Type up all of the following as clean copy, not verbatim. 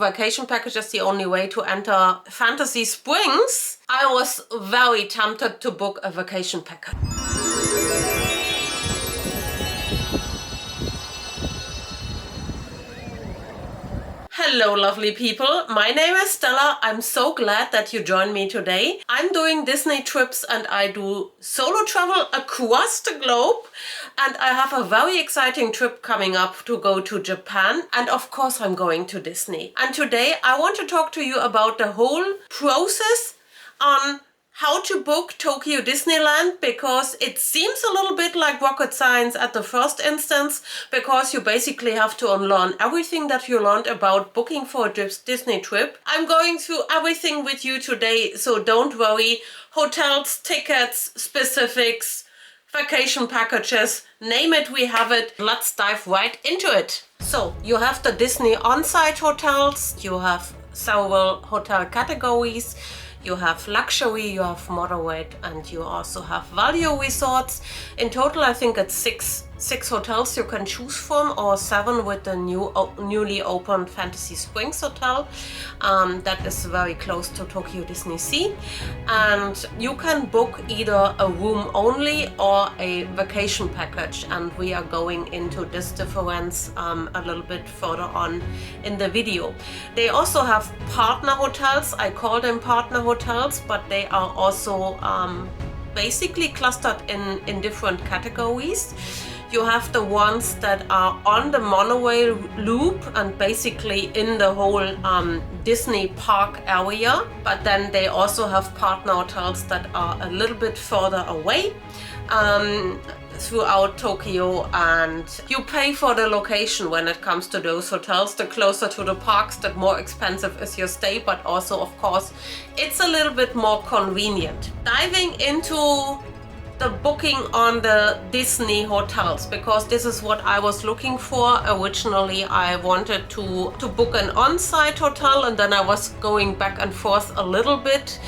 vacation package is the only way to enter Fantasy Springs, I was very tempted to book a vacation package. Hello lovely people, my name is Stella. I'm so glad that you joined me today. I'm doing Disney trips and I do solo travel across the globe, and I have a very exciting trip coming up to go to Japan, and of course I'm going to Disney. And today I want to talk to you about the whole process on how to book Tokyo Disneyland, because it seems a little bit like rocket science at the first instance, because you basically have to unlearn everything that you learned about booking for a Disney trip. I'm going through everything with you today, so don't worry. Hotels, tickets, specifics, vacation packages, name it, we have it. Let's dive right into it. So you have the Disney on-site hotels, you have several hotel categories. You have luxury, you have moderate, and you also have value resorts. In total, I think it's six hotels you can choose from, or 7 with the newly opened Fantasy Springs hotel. That is very close to Tokyo Disney Sea. And you can book either a room only or a vacation package. And we are going into this difference a little bit further on in the video. They also have partner hotels. I call them partner hotels, but they are also basically clustered in different categories. You have the ones that are on the monorail loop and basically in the whole Disney park area, but then they also have partner hotels that are a little bit further away throughout Tokyo, and you pay for the location when it comes to those hotels. The closer to the parks, the more expensive is your stay, but also of course it's a little bit more convenient. Diving into the booking on the Disney hotels, because this is what I was looking for. Originally I wanted to book an on-site hotel, and then I was going back and forth a little bit.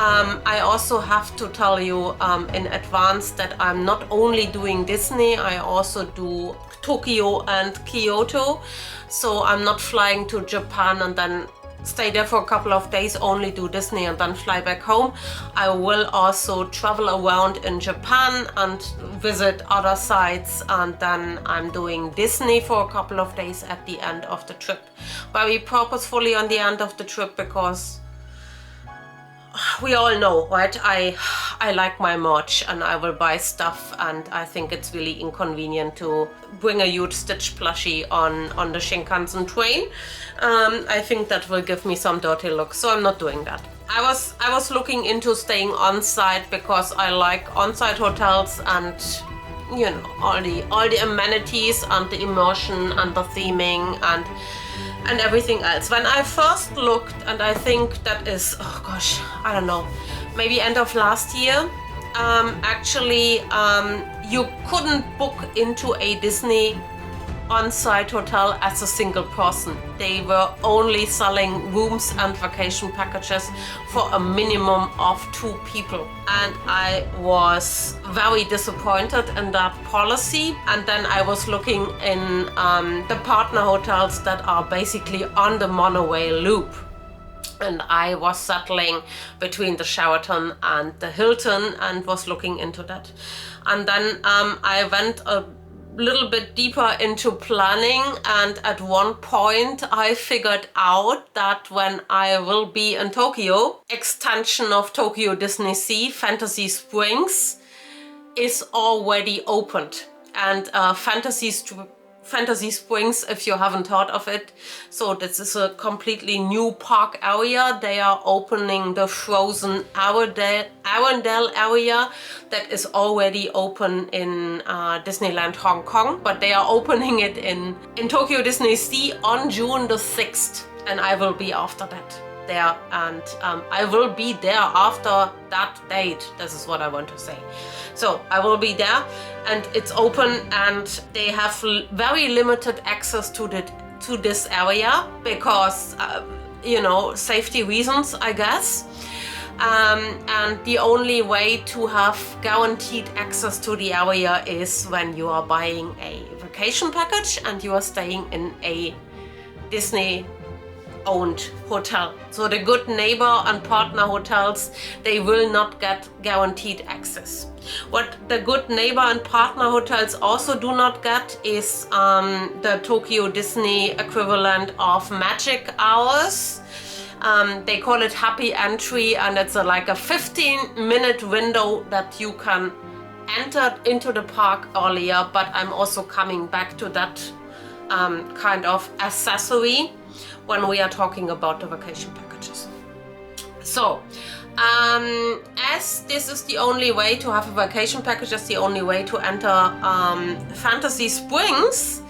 I also have to tell you in advance that I'm not only doing Disney, I also do Tokyo and Kyoto. So I'm not flying to Japan and then stay there for a couple of days, only do Disney and then fly back home. I will also travel around in Japan and visit other sites, and then I'm doing Disney for a couple of days at the end of the trip. Very purposefully on the end of the trip, because we all know, right? I like my merch and I will buy stuff, and I think it's really inconvenient to bring a huge Stitch plushie on the Shinkansen train. I think that will give me some dirty looks, so I'm not doing that. I was looking into staying on site because I like on-site hotels and, you know, all the amenities and the immersion and the theming and everything else. When I first looked, and I think that is, oh gosh, I don't know, maybe end of last year, actually you couldn't book into a Disney on-site hotel as a single person. They were only selling rooms and vacation packages for a minimum of 2 people. And I was very disappointed in that policy. And then I was looking in the partner hotels that are basically on the monorail loop. And I was settling between the Sheraton and the Hilton and was looking into that. And then I went a little bit deeper into planning, and at one point I figured out that when I will be in Tokyo, extension of Tokyo Disney Sea, Fantasy Springs, is already opened. And Fantasy Springs, if you haven't heard of it, so this is a completely new park area. They are opening the frozen Arendelle area that is already open in Disneyland Hong Kong, but they are opening it in Tokyo Disney Sea on June the 6th, and I will be after that there, and I will be there after that date. This is what I want to say. So I will be there, and it's open, and they have very limited access to this area because you know, safety reasons, I guess. And the only way to have guaranteed access to the area is when you are buying a vacation package and you are staying in a Disney owned hotel. So the good neighbor and partner hotels, they will not get guaranteed access. What the good neighbor and partner hotels also do not get is the Tokyo Disney equivalent of magic hours. They call it happy entry, and it's like a 15-minute window that you can enter into the park earlier, but I'm also coming back to that kind of accessory when we are talking about the vacation packages. So, as this is the only way to have a vacation package, that's the only way to enter Fantasy Springs,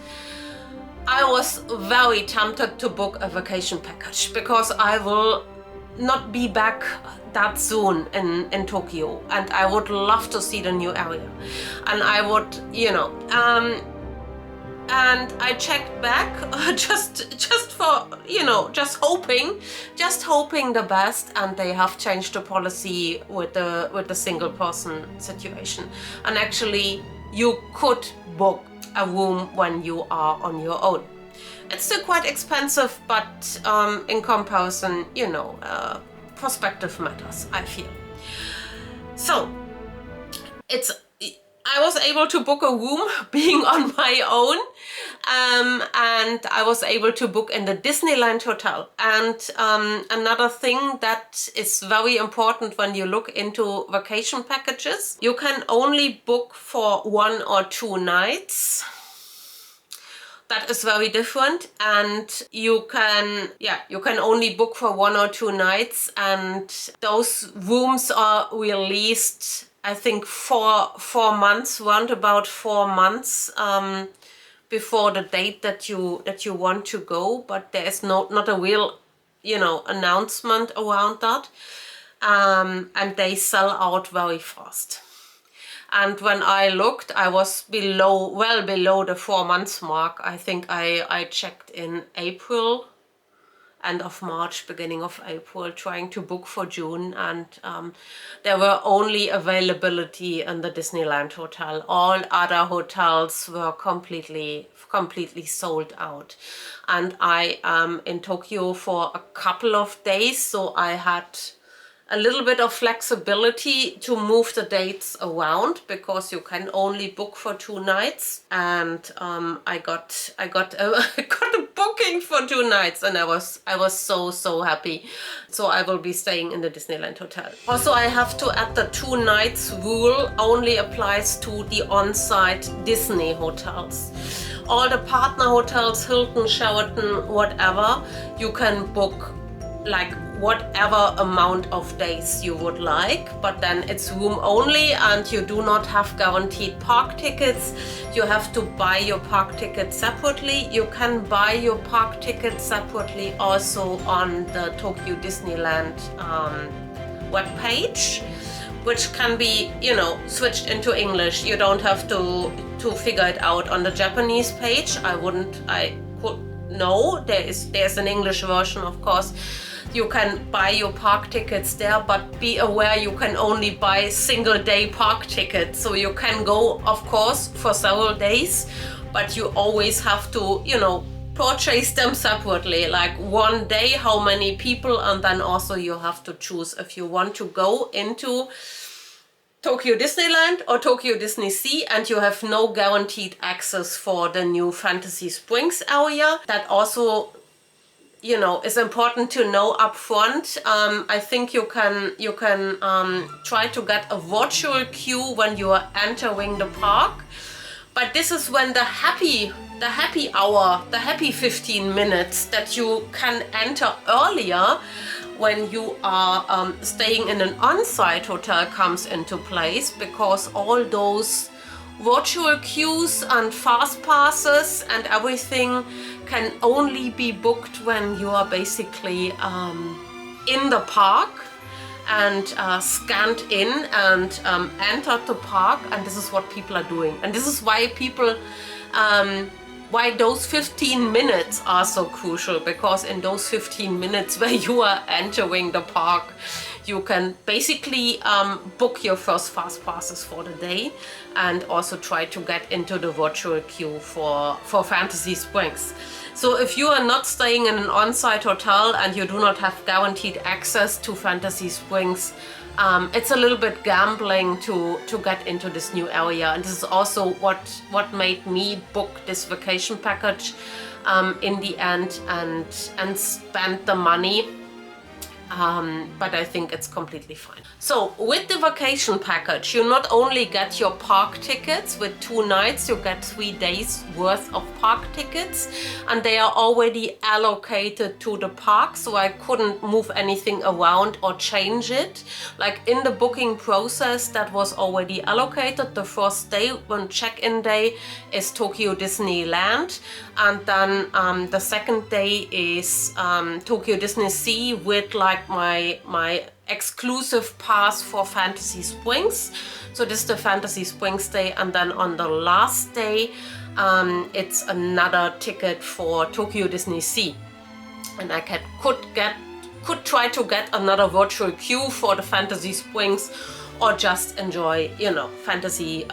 I was very tempted to book a vacation package because I will not be back that soon in Tokyo, and I would love to see the new area. And I would, you know, and I checked back just for, you know, just hoping the best, and they have changed the policy with the single person situation. And actually you could book a room when you are on your own. It's still quite expensive, but in comparison, you know, perspective matters, I feel. So I was able to book a room being on my own, and I was able to book in the Disneyland hotel. And another thing that is very important when you look into vacation packages, you can only book for 1 or 2 nights. That is very different, and you can only book for 1 or 2 nights, and those rooms are released, I think, 4 months, round about 4 months before the date that you want to go. But there is not a real, you know, announcement around that, and they sell out very fast. And when I looked, I was well below the 4 months mark. I think I checked in April, end of March, beginning of April, trying to book for June, and there were only availability in the Disneyland hotel. All other hotels were completely sold out. And I am in Tokyo for a couple of days, so I had a little bit of flexibility to move the dates around, because you can only book for 2 nights. And I got a booking for 2 nights, and I was so happy. So I will be staying in the Disneyland hotel. Also, I have to add, the 2 nights rule only applies to the on-site Disney hotels. All the partner hotels, Hilton, Sheraton, whatever, you can book like whatever amount of days you would like, but then it's room only, and you do not have guaranteed park tickets. You have to buy your park ticket separately. You can buy your park ticket separately also on the Tokyo Disneyland webpage, which can be, you know, switched into English. You don't have to figure it out on the Japanese page. There's an English version, of course. You can buy your park tickets there, but be aware you can only buy single day park tickets. So you can go, of course, for several days, but you always have to, you know, purchase them separately, like 1 day, how many people, and then also you have to choose if you want to go into Tokyo Disneyland or Tokyo Disney Sea, and you have no guaranteed access for the new Fantasy Springs area. That also, you know, is important to know up front. I think you can try to get a virtual queue when you are entering the park, but this is when the happy hour, the happy 15 minutes that you can enter earlier when you are staying in an on-site hotel comes into place, because all those virtual queues and fast passes and everything can only be booked when you are basically in the park and scanned in and entered the park. And this is what people are doing, and this is why people why those 15 minutes are so crucial, because in those 15 minutes where you are entering the park, you can basically book your first fast passes for the day and also try to get into the virtual queue for Fantasy Springs. So if you are not staying in an on-site hotel and you do not have guaranteed access to Fantasy Springs, it's a little bit gambling to get into this new area. And this is also what made me book this vacation package in the end and spend the money. But I think it's completely fine. So with the vacation package, you not only get your park tickets with 2 nights, you get 3 days worth of park tickets, and they are already allocated to the park, so I couldn't move anything around or change it. Like in the booking process, that was already allocated. The first day, when check-in day, is Tokyo Disneyland, and then the second day is Tokyo Disney Sea with like my exclusive pass for Fantasy Springs. So this is the Fantasy Springs day, and then on the last day it's another ticket for Tokyo Disney Sea, and I could try to get another virtual queue for the Fantasy Springs, or just enjoy, you know, Fantasy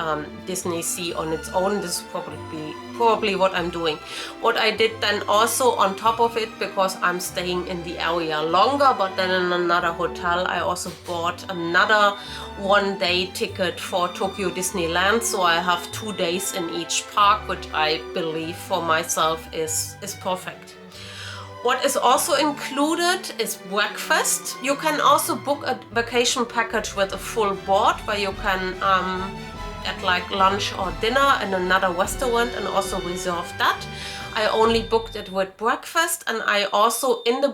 Disney Sea on its own. This is probably what I'm doing. What I did then also on top of it, because I'm staying in the area longer but then in another hotel, I also bought another 1-day ticket for Tokyo Disneyland, so I have 2 days in each park, which I believe for myself is perfect. What is also included is breakfast. You can also book a vacation package with a full board, where you can get like lunch or dinner in another restaurant and also reserve that. I only booked it with breakfast, and I also in the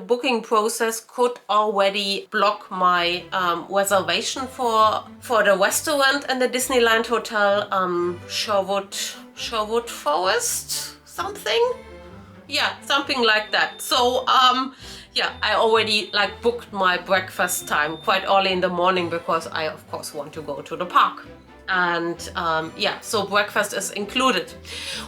booking process could already block my reservation for the restaurant and the Disneyland Hotel, Sherwood Forest something. Yeah, something like that. So yeah, I already like booked my breakfast time quite early in the morning, because I of course want to go to the park. And yeah, so breakfast is included.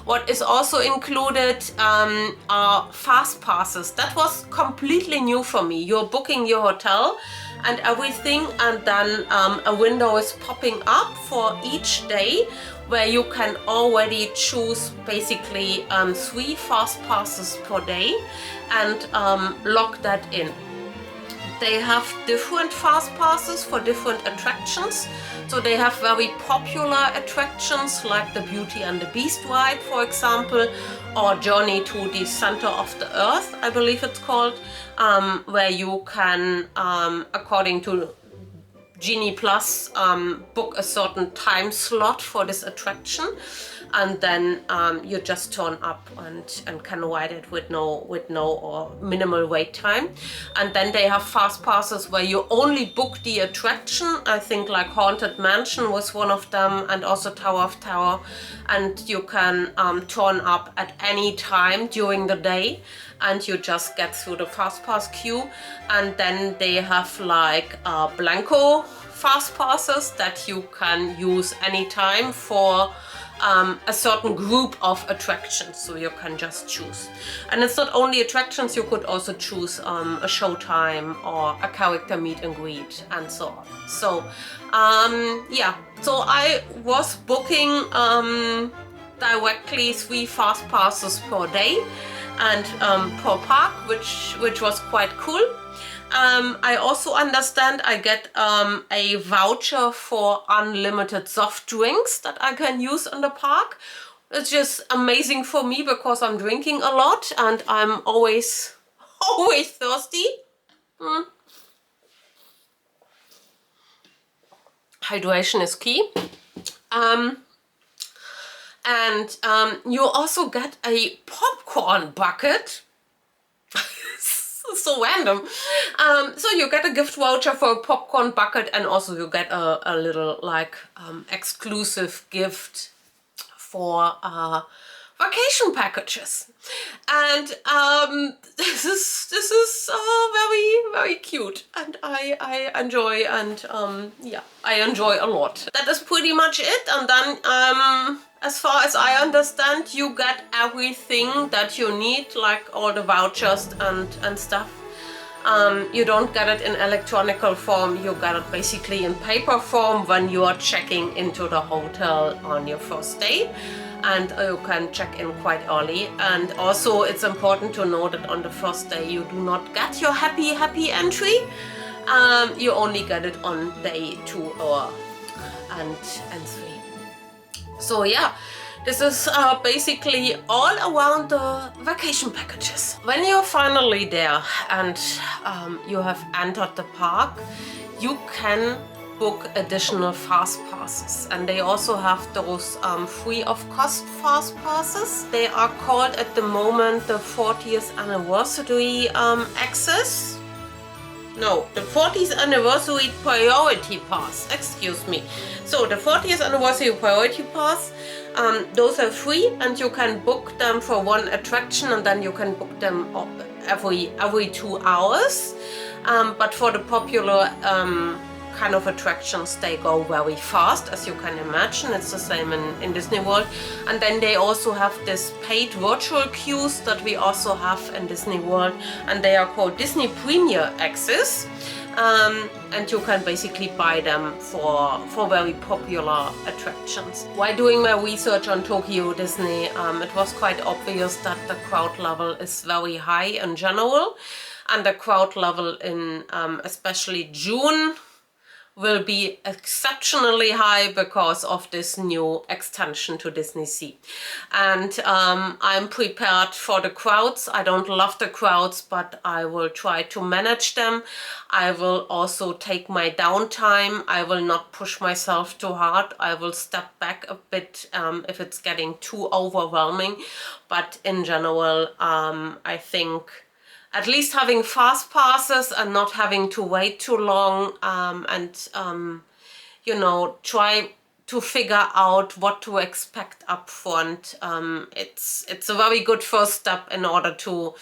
What is also included are fast passes. That was completely new for me. You're booking your hotel and everything, and then a window is popping up for each day, where you can already choose basically 3 fast passes per day and lock that in. They have different fast passes for different attractions. So they have very popular attractions like the Beauty and the Beast ride, for example, or Journey to the Center of the Earth, I believe it's called, where you can, according to Genie Plus, book a certain time slot for this attraction, and then you just turn up and can ride it with no or minimal wait time. And then they have fast passes where you only book the attraction. I think like Haunted Mansion was one of them, and also Tower of Terror, and you can turn up at any time during the day, and you just get through the fast pass queue. And then they have like blanco fast passes that you can use anytime for a certain group of attractions, so you can just choose. And it's not only attractions, you could also choose a showtime or a character meet and greet and so on. So yeah, so I was booking directly 3 fast passes per day and per park, which was quite cool. I also understand I get a voucher for unlimited soft drinks that I can use in the park. It's just amazing for me, because I'm drinking a lot and I'm always thirsty. Hydration is key. And you also get a popcorn bucket. So random. So you get a gift voucher for a popcorn bucket, and also you get a little like exclusive gift for vacation packages. And this is very cute, and I enjoy, and yeah, I enjoy a lot. That is pretty much it. And then as far as I understand, you get everything that you need, like all the vouchers and stuff. You don't get it in electronical form, you get it basically in paper form when you are checking into the hotel on your first day. and you can check in quite early. And also it's important to know that on the first day you do not get your happy entry. You only get it on day 2 or and 3. So yeah, this is basically all around the vacation packages. When you're finally there and you have entered the park, you can book additional fast passes, and they also have those free of cost fast passes. They are called at the moment the 40th anniversary access. No, the 40th anniversary priority pass, excuse me. So the 40th anniversary priority pass, those are free, and you can book them for one attraction, and then you can book them every 2 hours. But for the popular kind of attractions, they go very fast, as you can imagine. It's the same in Disney World. And then they also have this paid virtual queues that we also have in Disney World, and they are called Disney Premier Access. And you can basically buy them for very popular attractions. While doing my research on Tokyo Disney, it was quite obvious that the crowd level is very high in general, and the crowd level in especially June will be exceptionally high because of this new extension to Disney Sea. And I'm prepared for the crowds. I don't love the crowds, but I will try to manage them. I will also take my downtime. I will not push myself too hard. I will step back a bit if it's getting too overwhelming. But in general, I think at least having fast passes and not having to wait too long, and you know, try to figure out what to expect up front. It's a very good first step in order to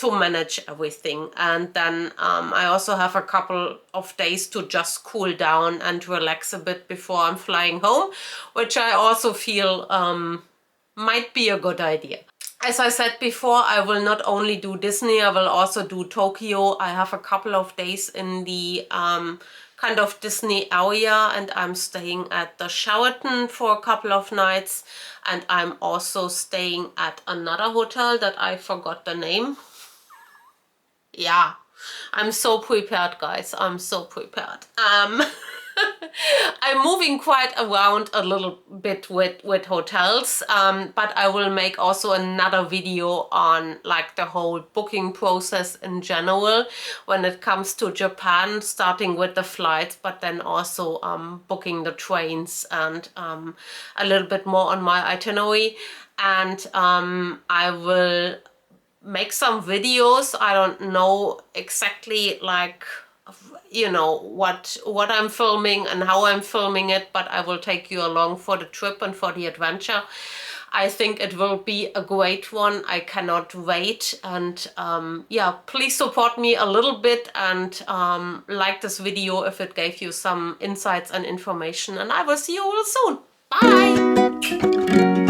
manage everything. And then I also have a couple of days to just cool down and relax a bit before I'm flying home, which I also feel might be a good idea. As I said before, I will not only do Disney, I will also do Tokyo. I have a couple of days in the kind of Disney area, and I'm staying at the Sheraton for a couple of nights, and I'm also staying at another hotel that I forgot the name. Yeah, I'm so prepared, guys. I'm so prepared. I'm moving quite around a little bit with hotels, but I will make also another video on like the whole booking process in general when it comes to Japan, starting with the flights, but then also booking the trains, and a little bit more on my itinerary. And I will make some videos. I don't know exactly, like, you know, what I'm filming and how I'm filming it, but I will take you along for the trip and for the adventure. I think it will be a great one. I cannot wait. And yeah, please support me a little bit and like this video if it gave you some insights and information, and I will see you all soon. Bye!